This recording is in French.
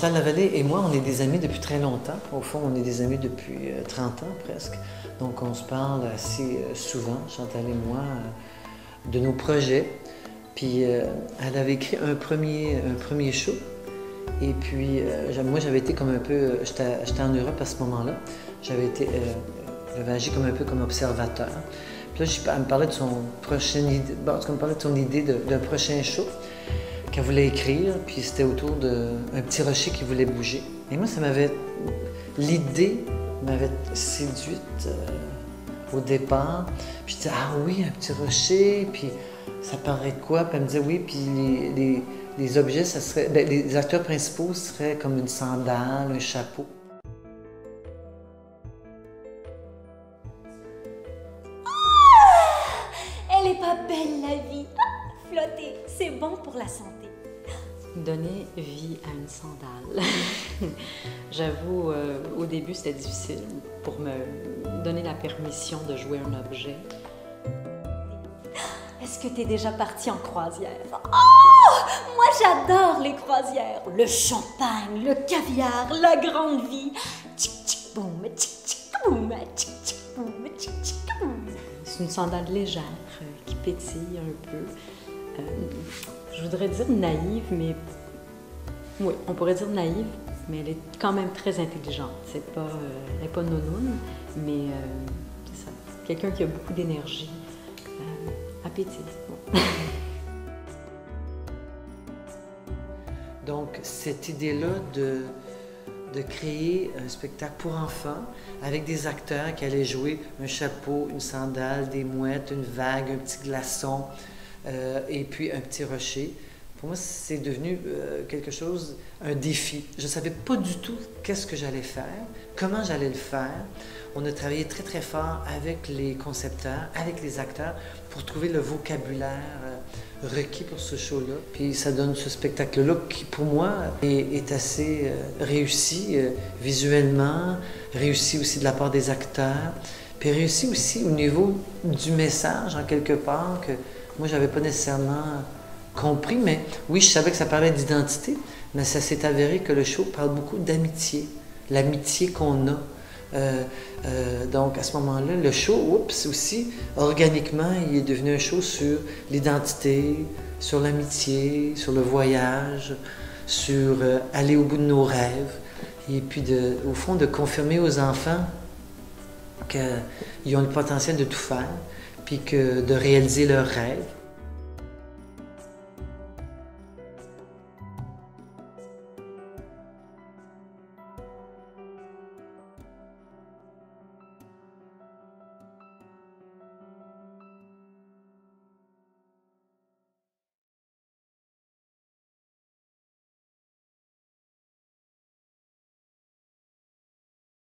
Chantal Lavallée et moi, on est des amis depuis très longtemps. Au fond, on est des amis depuis 30 ans presque. Donc, on se parle assez souvent, Chantal et moi, de nos projets. Puis, elle avait écrit un premier show. Et puis, moi, j'avais été comme un peu... J'étais en Europe à ce moment-là. J'avais agi comme un peu comme observateur. Puis là, elle me parlait de son prochaine idée. Bon, en tout cas, elle me parlait de son idée d'un prochain show qu'elle voulait écrire, puis c'était autour d'un petit rocher qui voulait bouger. Et moi, l'idée m'avait séduite au départ. Puis je disais, ah oui, un petit rocher, puis ça paraît de quoi? Puis elle me disait, oui, puis les objets, ça serait, les acteurs principaux seraient comme une sandale, un chapeau. Elle est pas belle, la vie! Flotter, c'est bon pour la santé. Donner vie à une sandale. J'avoue, au début, c'était difficile pour me donner la permission de jouer un objet. Est-ce que t'es déjà partie en croisière? Oh! Moi, j'adore les croisières. Le champagne, le caviar, la grande vie. Tchic, tchic, boum, tchic, tchic, boum, tchic, tchic, boum, tchic, tchic, boum. C'est une sandale légère qui pétille un peu. Je voudrais dire naïve, mais oui, on pourrait dire naïve, mais elle est quand même très intelligente. Elle n'est pas nounoune, mais c'est ça. Quelqu'un qui a beaucoup d'énergie, appétit. Bon. Donc, cette idée-là de créer un spectacle pour enfants avec des acteurs qui allaient jouer un chapeau, une sandale, des mouettes, une vague, un petit glaçon et puis un petit rocher. Pour moi, c'est devenu quelque chose, un défi. Je ne savais pas du tout qu'est-ce que j'allais faire, comment j'allais le faire. On a travaillé très, très fort avec les concepteurs, avec les acteurs, pour trouver le vocabulaire requis pour ce show-là. Puis ça donne ce spectacle-là qui, pour moi, est assez réussi visuellement, réussi aussi de la part des acteurs, puis réussi aussi au niveau du message, en quelque part, que moi, je n'avais pas nécessairement compris, mais oui, je savais que ça parlait d'identité, mais ça s'est avéré que le show parle beaucoup d'amitié, l'amitié qu'on a. Donc, à ce moment-là, le show, oups, aussi, organiquement, il est devenu un show sur l'identité, sur l'amitié, sur le voyage, sur aller au bout de nos rêves, et puis, au fond, de confirmer aux enfants qu'ils ont le potentiel de tout faire, puis de réaliser leurs rêves.